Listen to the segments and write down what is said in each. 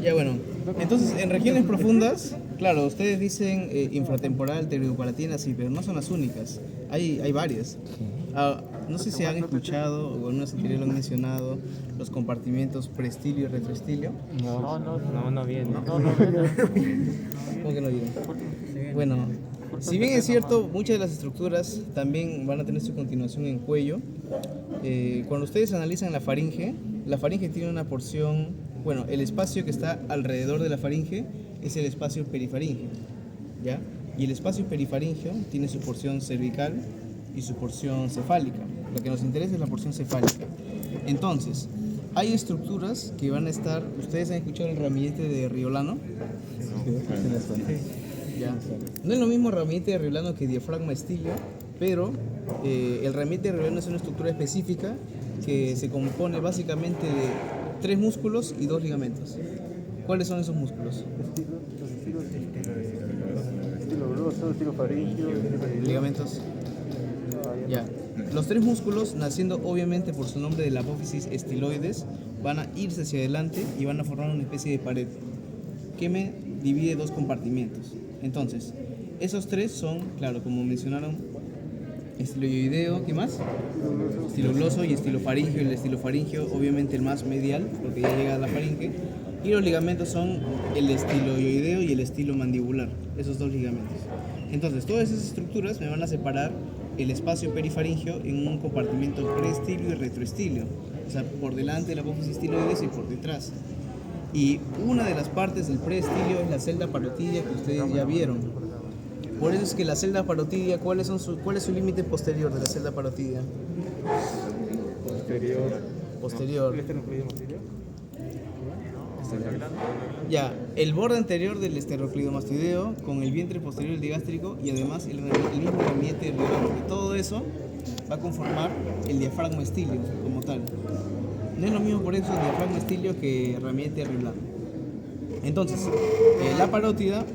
Ya bueno, entonces en regiones profundas, claro, ustedes dicen infratemporal, pteridopalatina, sí, pero no son las únicas, hay varias. Ah, no sé si han escuchado o en una anterior lo han mencionado los compartimientos preestilio y retroestilio. No viene. ¿Cómo que no vienen? Bueno, si bien es cierto, muchas de las estructuras también van a tener su continuación en cuello. Cuando ustedes analizan la faringe tiene una porción, bueno, el espacio que está alrededor de la faringe es el espacio perifaringeo, ¿ya? Y el espacio perifaringeo tiene su porción cervical y su porción cefálica. Lo que nos interesa es la porción cefálica. Entonces, hay estructuras que van a estar, ¿ustedes han escuchado el ramillete de Riolano? Ya. No es lo mismo ramillete de Riolano que diafragma estilio, pero el ramillete de Riolano es una estructura específica que se compone básicamente de 3 músculos y 2 ligamentos. ¿Cuáles son esos músculos? Estilo gloso, estilo faringio, Ligamentos. Ya. Los 3 músculos, naciendo obviamente por su nombre de la apófisis estiloides, van a irse hacia adelante y van a formar una especie de pared que me divide 2 compartimientos. Entonces, esos 3 son, claro, como mencionaron, estiloideo, ¿qué más? Estilogloso y estilofaringio. El estilofaringio, obviamente el más medial, porque ya llega a la faringe. Y los ligamentos son el estiloideo y el estilomandibular, esos 2 ligamentos. Entonces, todas esas estructuras me van a separar el espacio perifaringio en un compartimento preestilio y retroestilio. O sea, por delante de la apófisis estiloides y por detrás. Y una de las partes del preestilio es la celda parotidia que ustedes ya vieron. Por eso es que la celda parotidia, ¿cuál es su límite posterior de la celda parotidia? Posterior. Ya, el borde anterior del esterocleidomastoideo con el vientre posterior del digástrico y además el mismo ramillete Riolano. Todo eso va a conformar el diafragma estilio como tal. No es lo mismo por eso el diafragma estilio que ramillete Riolano. Entonces, la parótida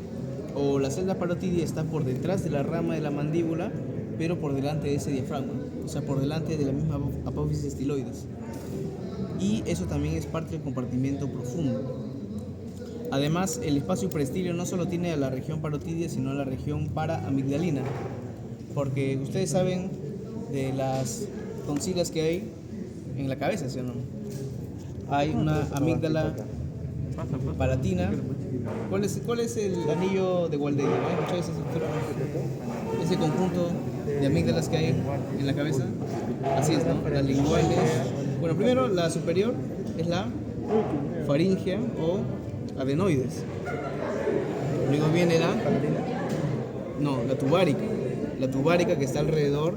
o la celda parotidia está por detrás de la rama de la mandíbula, pero por delante de ese diafragma, o sea, por delante de la misma apófisis estiloides. Y eso también es parte del compartimiento profundo. Además, el espacio preestilio no solo tiene a la región parotidia, sino a la región paraamigdalina, porque ustedes saben de las tonsilas que hay en la cabeza, ¿sí o no? Hay una amígdala palatina. ¿Cuál es el anillo de Waldeck? ¿No has escuchado esa estructura? Ese conjunto de amígdalas que hay en la cabeza. Así es, ¿no? Las linguales. Bueno, primero la superior es la faringea o adenoides. Luego viene la tubárica. La tubárica que está alrededor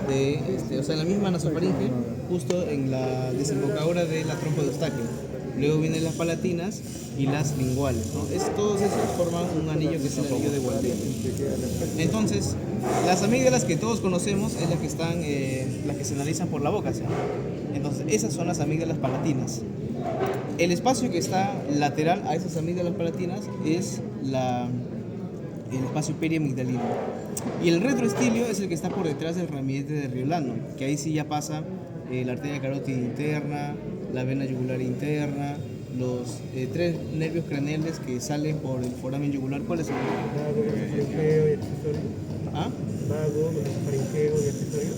de, o sea, en la misma nasofaringe, justo en la desembocadura de la trompa de Eustaquio. Luego vienen las palatinas y las linguales, ¿no? Todos esos forman un anillo que es el anillo de Waldeck. Entonces, las amígdalas que todos conocemos es las que están, las que se analizan por la boca, ¿sí? Entonces, esas son las amígdalas palatinas. El espacio que está lateral a esas amígdalas palatinas es el espacio periamigdalino. Y el retroestilio es el que está por detrás del ramillete de Riolano, que ahí sí ya pasa la arteria carótida interna, la vena yugular interna, los 3 nervios craneales que salen por el foramen yugular. ¿Cuáles son? vago, mesofaringeo y accesorio. ¿Ah? Vago, mesofaringeo y accesorio.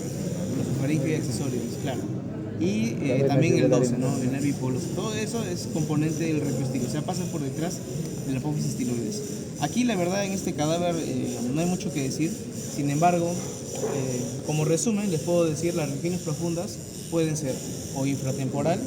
Mesofaringeo y accesorios, claro. Y también el 12, ¿no? El nervio hipogloso. Todo eso es componente del retroestilio, o sea, pasa por detrás de la apófisis estiloides. Aquí, la verdad, en este cadáver no hay mucho que decir. Sin embargo, como resumen, les puedo decir las regiones profundas pueden ser o infratemporal,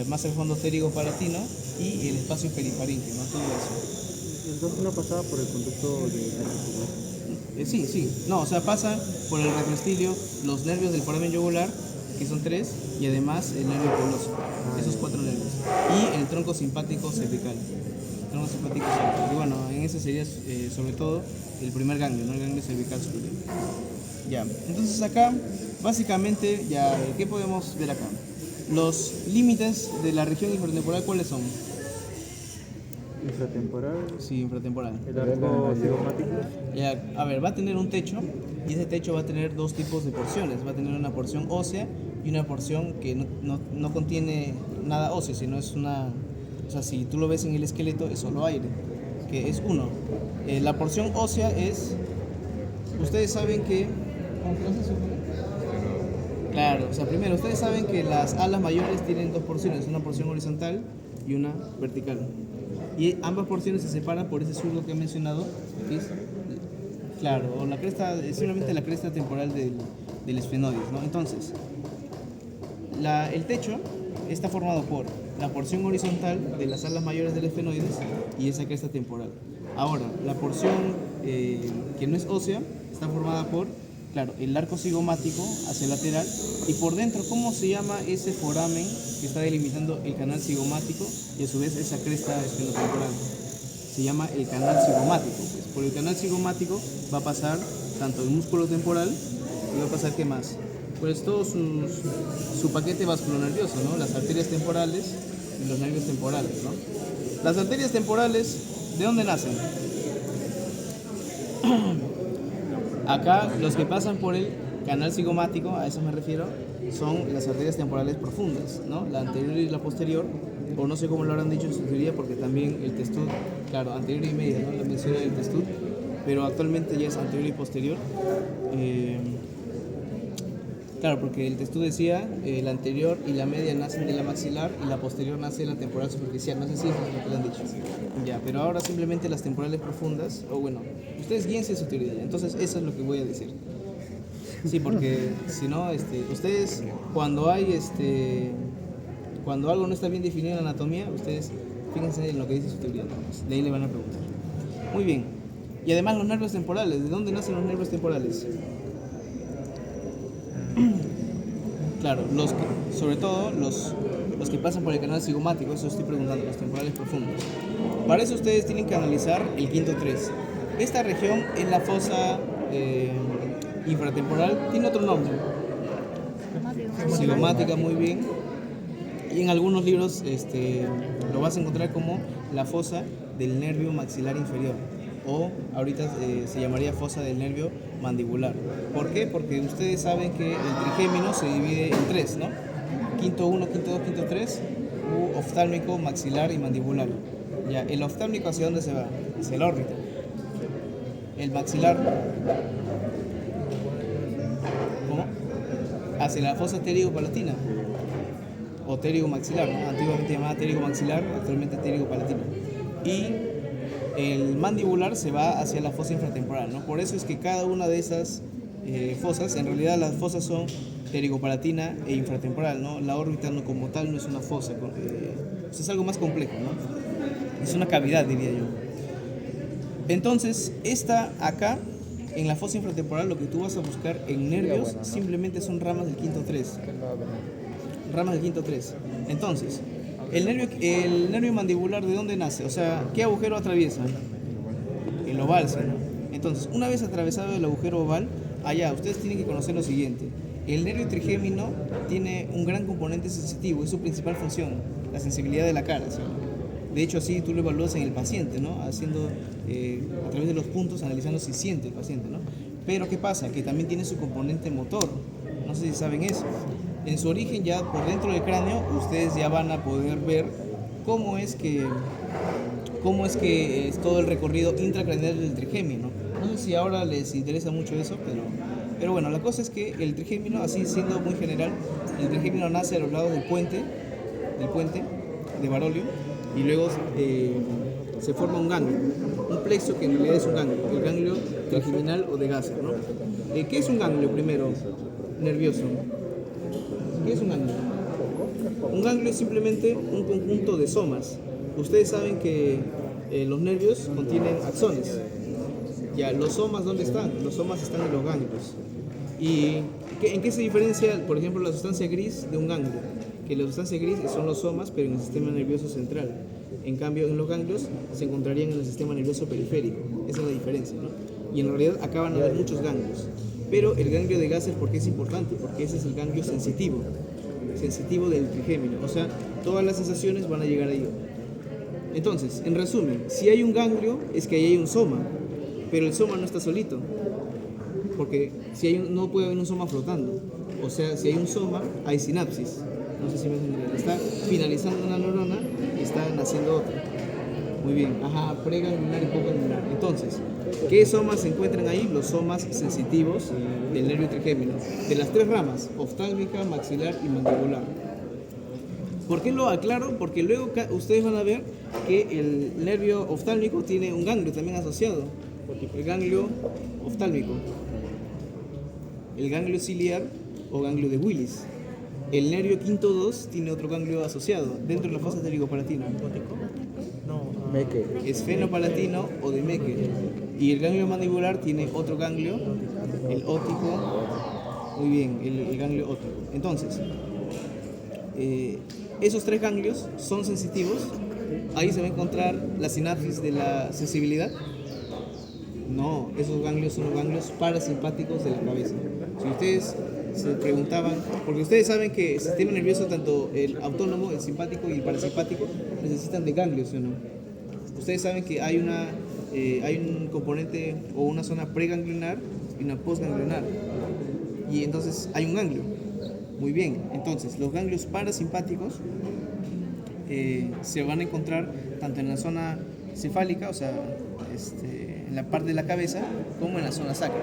más el fondo pterigo palatino y el espacio perifaringeo, ¿no? Todo eso. Entonces no pasaba por el conducto de Sí. No, o sea, pasa por el retroestilio, los nervios del foramen yugular, que son 3, y además el nervio hipogloso, esos 4 nervios. Y el tronco simpático cervical. Y bueno, en ese sería sobre todo el primer ganglio, ¿no? El ganglio cervical superior. Ya, entonces acá, básicamente, ya, ¿qué podemos ver acá? Los límites de la región infratemporal, ¿cuáles son? infratemporal, Sí, infratemporal. el arco cigomático. Ya, a ver, va a tener un techo y ese techo va a tener 2 tipos de porciones. Va a tener una porción ósea y una porción que no contiene nada óseo, sino es una... O sea, si tú lo ves en el esqueleto, es solo aire, que es uno. La porción ósea es... Ustedes saben que... Claro, o sea, primero, ustedes saben que las alas mayores tienen dos porciones, una porción horizontal y una vertical. Y ambas porciones se separan por ese surco que he mencionado, que es, claro, o la cresta, simplemente la cresta temporal del esfenoides, ¿no? Entonces, el techo está formado por la porción horizontal de las alas mayores del esfenoides y esa cresta temporal. Ahora, la porción que no es ósea está formada por, claro, el arco cigomático hacia el lateral y por dentro, ¿cómo se llama ese foramen que está delimitando el canal cigomático y a su vez esa cresta esfenotemporal? Se llama el canal cigomático. Pues por el canal cigomático va a pasar tanto el músculo temporal y va a pasar, ¿qué más? Pues todo su paquete vasculonervioso, ¿no? Las arterias temporales y los nervios temporales, ¿no? Las arterias temporales, ¿de dónde nacen? Acá los que pasan por el canal cigomático, a eso me refiero, son las arterias temporales profundas, ¿no? La anterior y la posterior, o no sé cómo lo habrán dicho en su teoría, porque también el testud, claro, anterior y media, ¿no? La mención del testud, pero actualmente ya es anterior y posterior. Claro, porque el testud decía, la anterior y la media nacen de la maxilar y la posterior nace de la temporal superficial. No sé si eso es lo que le han dicho. Ya, pero ahora simplemente las temporales profundas, o bueno, ustedes guíense su teoría. Entonces, eso es lo que voy a decir. Sí, porque si no, ustedes cuando hay, cuando algo no está bien definido en la anatomía, ustedes fíjense en lo que dice su teoría. De ahí le van a preguntar. Muy bien. Y además los nervios temporales. ¿De dónde nacen los nervios temporales? Claro, sobre todo los que pasan por el canal cigomático, eso estoy preguntando, los temporales profundos. Para eso ustedes tienen que analizar el quinto 3. Esta región es la fosa infratemporal, tiene otro nombre. Cigomática, muy bien. Y en algunos libros lo vas a encontrar como la fosa del nervio maxilar inferior. O ahorita se llamaría fosa del nervio mandibular. ¿Por qué? Porque ustedes saben que el trigémino se divide en tres, ¿no? Quinto 1, quinto 2, quinto 3, oftálmico, maxilar y mandibular. Ya, el oftálmico, ¿hacia dónde se va? Hacia la órbita. El maxilar, ¿cómo? Hacia la fosa pterigo-palatina o pterigo-maxilar, ¿no? Antiguamente llamada pterigo-maxilar, actualmente pterigo-palatina. Y el mandibular se va hacia la fosa infratemporal, ¿no? Por eso es que cada una de esas fosas, en realidad las fosas son pterigopalatina e infratemporal, ¿no? La órbita no, como tal no es una fosa, es algo más complejo, ¿no? Es una cavidad, diría yo. Entonces, esta acá, en la fosa infratemporal, lo que tú vas a buscar en nervios simplemente son ramas del quinto 3. Ramas del quinto 3. Entonces, el nervio mandibular, ¿de dónde nace? O sea, ¿qué agujero atraviesa? El oval, ¿no? Entonces, una vez atravesado el agujero oval, allá ustedes tienen que conocer lo siguiente. El nervio trigémino tiene un gran componente sensitivo, es su principal función, la sensibilidad de la cara, ¿sí? De hecho, así tú lo evalúas en el paciente, ¿no? Haciendo, a través de los puntos, analizando si siente el paciente, ¿no? Pero, ¿qué pasa? Que también tiene su componente motor. No sé si saben eso. En su origen, ya por dentro del cráneo, ustedes ya van a poder ver cómo es que es todo el recorrido intracraneal del trigémino. No sé si ahora les interesa mucho eso, pero bueno, la cosa es que el trigémino, así siendo muy general, el trigémino nace a los lados del puente de Barolio, y luego se forma un ganglio, un plexo que en realidad es un ganglio, el ganglio trigeminal o de Gasser, ¿no? ¿Qué es un ganglio primero? Nervioso. ¿Qué es un ganglio? Un ganglio es simplemente un conjunto de somas. Ustedes saben que los nervios contienen axones. Ya, los somas, ¿dónde están? Los somas están en los ganglios. ¿Y en qué se diferencia, por ejemplo, la sustancia gris de un ganglio? Que la sustancia gris son los somas, pero en el sistema nervioso central. En cambio, en los ganglios se encontrarían en el sistema nervioso periférico. Esa es la diferencia, ¿no? Y en realidad acá van a haber muchos ganglios. Pero el ganglio de Gasser, ¿por qué es importante? Porque ese es el ganglio sensitivo del trigémino. O sea, todas las sensaciones van a llegar ahí. Entonces, en resumen, si hay un ganglio, es que ahí hay un soma. Pero el soma no está solito. Porque no puede haber un soma flotando. O sea, si hay un soma, hay sinapsis. No sé si me entienden. Está finalizando una neurona y está naciendo otra. Muy bien. Ajá, pregangliar y postgangliar. Entonces, ¿qué somas se encuentran ahí? Los somas sensitivos del nervio trigémino. De las tres ramas, oftálmica, maxilar y mandibular. ¿Por qué lo aclaro? Porque luego ustedes van a ver que el nervio oftálmico tiene un ganglio también asociado. El ganglio oftálmico. El ganglio ciliar o ganglio de Willis. El nervio quinto 2 tiene otro ganglio asociado dentro de la fosa pterigopalatina. Meque. Esfenopalatino o de Mecke. Y el ganglio mandibular tiene otro ganglio, el óptico. Muy bien, el ganglio óptico. Entonces, esos tres ganglios son sensitivos. Ahí se va a encontrar la sinapsis de la sensibilidad. No, esos ganglios son los ganglios parasimpáticos de la cabeza. Si ustedes se preguntaban, porque ustedes saben que el sistema nervioso, tanto el autónomo, el simpático y el parasimpático, necesitan de ganglios, ¿sí o no? Ustedes saben que hay un componente o una zona preganglionar y una postganglionar. Y entonces hay un ganglio. Muy bien, entonces los ganglios parasimpáticos se van a encontrar tanto en la zona cefálica, o sea, en la parte de la cabeza, como en la zona sacra.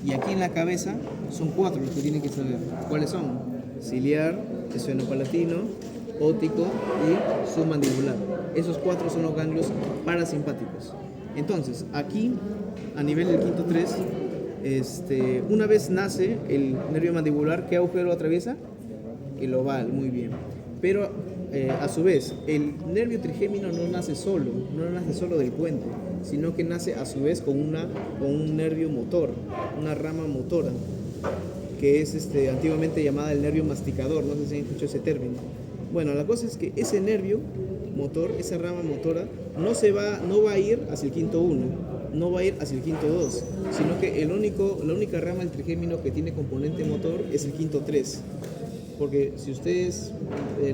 Y aquí en la cabeza son 4 los que tienen que saber. ¿Cuáles son? Ciliar, esfenopalatino, óptico y submandibular. Esos 4 son los ganglios parasimpáticos. Entonces, aquí, a nivel del quinto 3, una vez nace el nervio mandibular, ¿qué agujero atraviesa? El oval, muy bien. Pero a su vez, el nervio trigémino no nace solo del puente, sino que nace a su vez con un nervio motor, una rama motora, que es antiguamente llamada el nervio masticador. No sé si han escuchado ese término. Bueno, la cosa es que ese nervio motor, esa rama motora, no va a ir hacia el quinto 1, no va a ir hacia el quinto 2, sino que la única rama del trigémino que tiene componente motor es el quinto 3. Porque si ustedes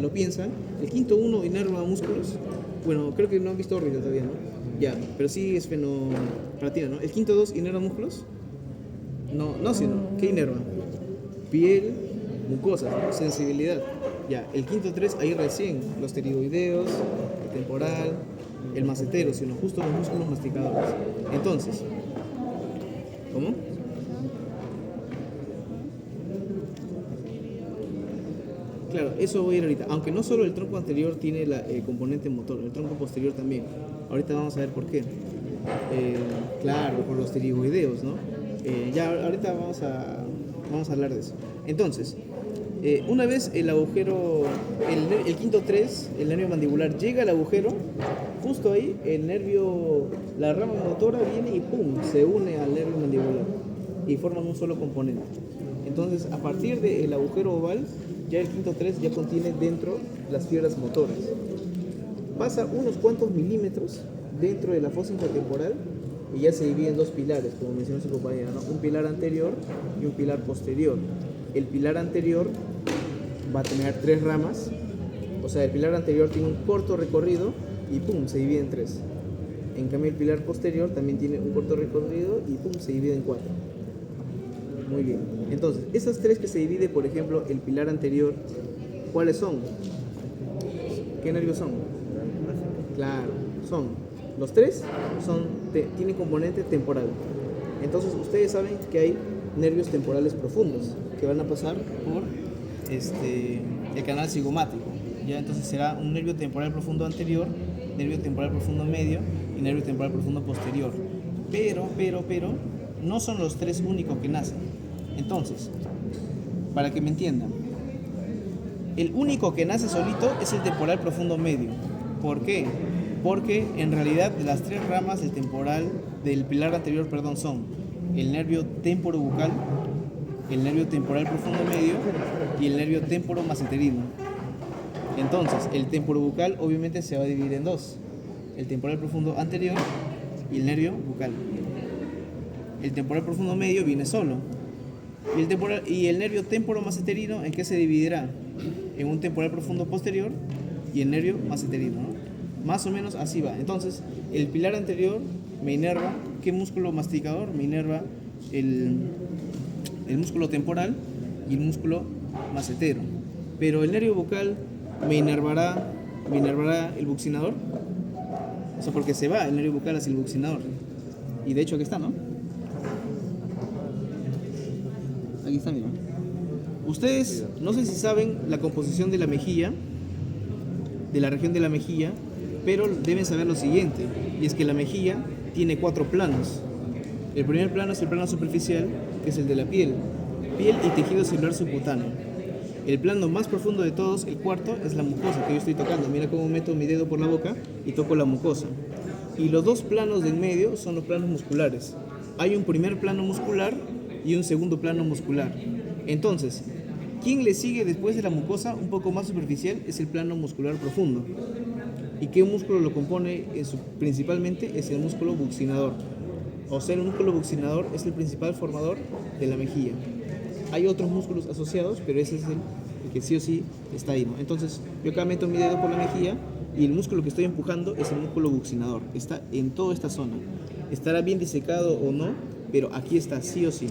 lo piensan, el quinto 1 inerva músculos. Bueno, creo que no han visto órbita todavía, ¿no? Ya, pero sí es esfenopalatino, ¿no? El quinto 2 inerva músculos. No, sino, ¿qué inerva? Piel, mucosa, sensibilidad. Ya, el quinto 3 ahí recién, los pterigoideos, el temporal, el macetero, sino justo los músculos masticadores. Entonces, ¿cómo? Claro, eso voy a ir ahorita. Aunque no solo el tronco anterior tiene el componente motor, el tronco posterior también. Ahorita vamos a ver por qué. Claro, por los pterigoideos, ¿no? Ya ahorita vamos a hablar de eso. Entonces, una vez el agujero, el quinto 3, el nervio mandibular, llega al agujero, justo ahí la rama motora viene y ¡pum!, se une al nervio mandibular y forman un solo componente. Entonces, a partir del agujero oval, ya el quinto 3 ya contiene dentro las fibras motoras. Pasa unos cuantos milímetros dentro de la fosa intertemporal y ya se divide en 2 pilares, como mencionó su compañera, ¿no? Un pilar anterior y un pilar posterior. El pilar anterior va a tener 3 ramas, o sea, el pilar anterior tiene un corto recorrido y ¡pum!, se divide en 3. En cambio, el pilar posterior también tiene un corto recorrido y ¡pum!, se divide en 4. Muy bien. Entonces, esas 3 que se divide, por ejemplo, el pilar anterior, ¿cuáles son? ¿Qué nervios son? Claro, los 3 tienen componente temporal. Entonces, ustedes saben que hay nervios temporales profundos que van a pasar por el canal cigomático. ¿Ya? Entonces será un nervio temporal profundo anterior, nervio temporal profundo medio y nervio temporal profundo posterior. Pero, no son los 3 únicos que nacen. Entonces, para que me entiendan, el único que nace solito es el temporal profundo medio. ¿Por qué? Porque en realidad de las 3 ramas del pilar anterior, son el nervio temporobucal, el nervio temporal profundo medio y el nervio temporomaceterino. Entonces, el temporobucal obviamente se va a dividir en 2, el temporal profundo anterior y el nervio bucal. El temporal profundo medio viene solo. Y el nervio temporomaceterino, ¿en qué se dividirá? En un temporal profundo posterior y el nervio maceterino, ¿no? Más o menos así va. Entonces, el pilar anterior me inerva, ¿qué músculo masticador? Me inerva el músculo temporal y el músculo macetero. pero el nervio bucal me inervará el buccinador. O sea, porque se va el nervio bucal hacia el buccinador. Y de hecho aquí está, ¿no? Aquí está, mira. Ustedes, no sé si saben la composición de la mejilla, de la región de la mejilla, pero deben saber lo siguiente, y es que la mejilla tiene 4 planos. El primer plano es el plano superficial, que es el de la piel y tejido celular subcutáneo. El plano más profundo de todos, el cuarto, es la mucosa, que yo estoy tocando. Mira cómo meto mi dedo por la boca y toco la mucosa. Y los 2 planos del medio son los planos musculares. Hay un primer plano muscular y un segundo plano muscular. Entonces, ¿quién le sigue después de la mucosa, un poco más superficial? Es el plano muscular profundo. ¿Y qué músculo lo compone? Principalmente es el músculo buccinador. O sea, el músculo buccinador es el principal formador de la mejilla. Hay otros músculos asociados, pero ese es el que sí o sí está ahí, ¿no? Entonces, yo acá meto mi dedo por la mejilla y el músculo que estoy empujando es el músculo buccinador. Está en toda esta zona. Estará bien disecado o no, pero aquí está sí o sí,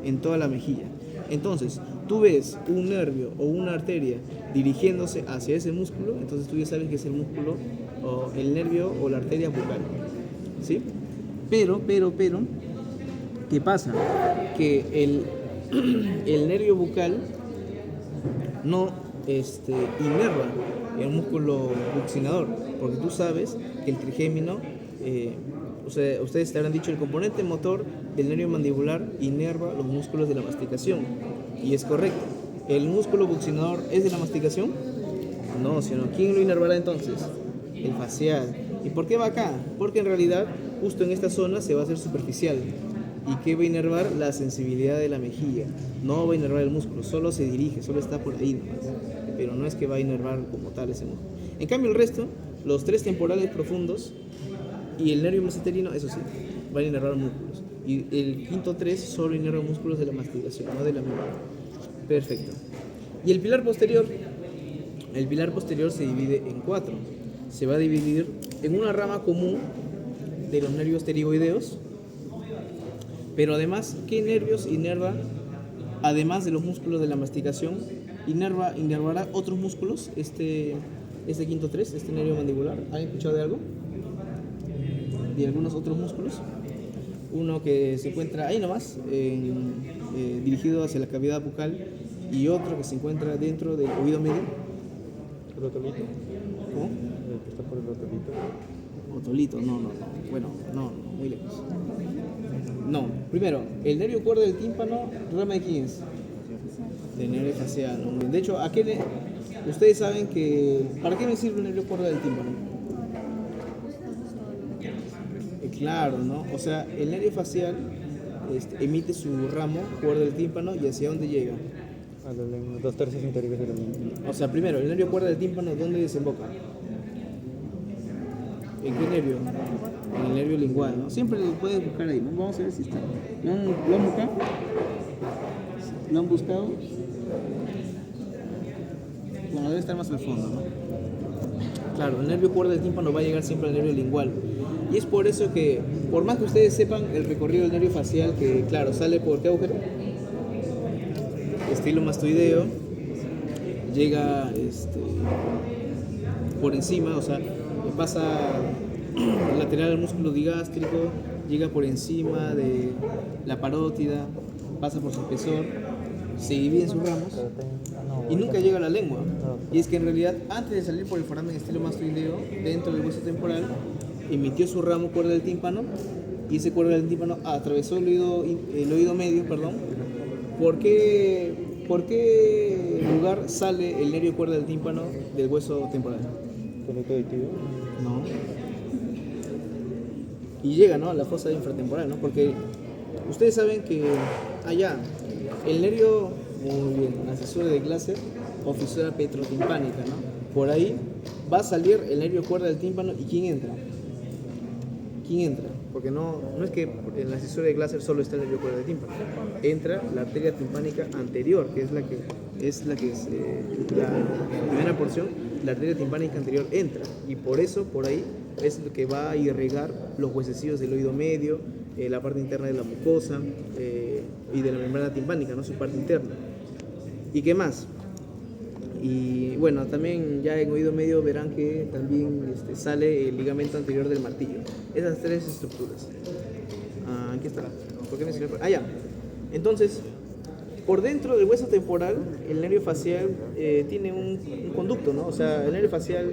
en toda la mejilla. Entonces, tú ves un nervio o una arteria dirigiéndose hacia ese músculo, entonces tú ya sabes que es el músculo o el nervio o la arteria bucal, ¿sí? Pero, ¿qué pasa? Que el nervio bucal no inerva el músculo buccinador, porque tú sabes que el trigémino, ustedes te habrán dicho, el componente motor del nervio mandibular inerva los músculos de la masticación, y es correcto. ¿El músculo buccinador es de la masticación? No, sino ¿quién lo inervará entonces? El facial. ¿Y por qué va acá? Porque en realidad justo en esta zona se va a hacer superficial. ¿Y qué va a inervar? La sensibilidad de la mejilla. No va a inervar el músculo, solo se dirige, solo está por ahí nomás. Pero no es que va a inervar como tal ese músculo. En cambio el resto, los 3 temporales profundos y el nervio mesenterino, eso sí, van a inervar músculos. Y el quinto 3 solo inerva músculos de la masticación, no de la memoria. Perfecto. Y el pilar posterior se divide en 4. Se va a dividir en una rama común de los nervios pterigoideos. Pero además, ¿qué nervios inerva? Además de los músculos de la masticación, inervará otros músculos, este quinto 3, este nervio mandibular. ¿Han escuchado de algo? ¿De algunos otros músculos? Uno que se encuentra ahí nomás, dirigido hacia la cavidad bucal, y otro que se encuentra dentro del oído medio. ¿El otolito? ¿Cómo? ¿El que está por el otolito? Otolito, no. Bueno, no, muy lejos. No, primero, el nervio cuerdo del tímpano, ¿rama de quién es? Del nervio facial. ¿No? De hecho, ustedes saben que... ¿Para qué me sirve el nervio cuerdo del tímpano? Claro, ¿no? O sea, el nervio facial emite su ramo, cuerdo del tímpano, y ¿hacia dónde llega? A los 2 tercios interiores de la lengua. O sea, primero, el nervio cuerdo del tímpano, ¿dónde desemboca? ¿En qué nervio? En el nervio lingual, ¿no? Siempre lo puedes buscar ahí, ¿no? Vamos a ver si está. ¿Lo han buscado? ¿Lo han buscado? Bueno, debe estar más al fondo, ¿no? Claro, el nervio cuerdo del tímpano va a llegar siempre al nervio lingual. Y es por eso que, por más que ustedes sepan el recorrido del nervio facial, que claro, sale por ¿qué agujero? Estilo mastoideo, llega por encima, o sea, pasa lateral al músculo digástrico, llega por encima de la parótida, pasa por su espesor, se divide en sus ramos y nunca llega a la lengua. Y es que en realidad, antes de salir por el foramen estilo mastoideo, dentro del hueso temporal, emitió su ramo cuerda del tímpano, y ese cuerda del tímpano atravesó el oído medio, perdón. ¿Por qué lugar sale el nervio cuerda del tímpano del hueso temporal? ¿Conecto auditivo? No. Y llega, ¿no?, a la fosa infratemporal, ¿no? Porque ustedes saben que allá el nervio, muy bien, la fisura de Glaser o fisura petrotimpánica, ¿no? Por ahí va a salir el nervio cuerda del tímpano, ¿y quién entra? ¿Quién entra? Porque no es que en la fisura de Glaser solo está el nervio cuerda del tímpano. Entra la arteria timpánica anterior, que es la primera porción, la arteria timpánica anterior entra, y por eso por ahí es lo que va a irrigar los huesecillos del oído medio, la parte interna de la mucosa y de la membrana timpánica, ¿no?, su parte interna. ¿Y qué más? Y bueno, también ya en oído medio verán que también sale el ligamento anterior del martillo. Esas tres estructuras. Aquí está. ¿Por qué me sirve? Ya. Entonces, por dentro del hueso temporal, el nervio facial tiene un conducto, ¿no? O sea, el nervio facial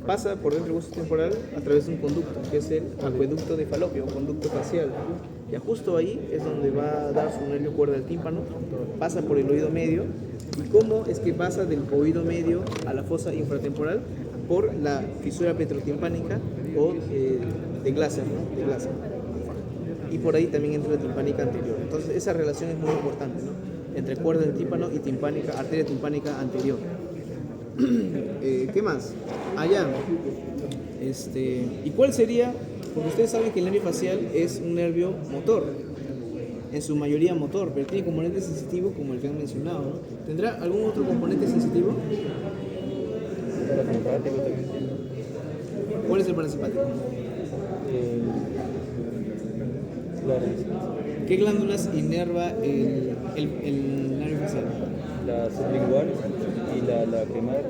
pasa por dentro del hueso temporal a través de un conducto, que es el acueducto de Falopio, un conducto facial. Ya justo ahí es donde va a dar su nervio cuerda del tímpano, pasa por el oído medio. ¿Y cómo es que pasa del oído medio a la fosa infratemporal? Por la fisura petrotimpánica o de Glaser, ¿no? De Glaser. Y por ahí también entra la timpánica anterior. Entonces esa relación es muy importante, ¿no? Entre cuerda del tímpano y timpánica, arteria timpánica anterior. ¿Qué más? Allá. ¿Y cuál sería? Porque ustedes saben que el nervio facial es un nervio motor, en su mayoría motor, pero tiene componentes sensitivos como el que han mencionado, ¿no? ¿Tendrá algún otro componente sensitivo? Parasimpático también tiene. ¿Cuál es el parasimpático? Claro, ¿Qué glándulas inerva el nervio facial? la sublingual y la lacrimal.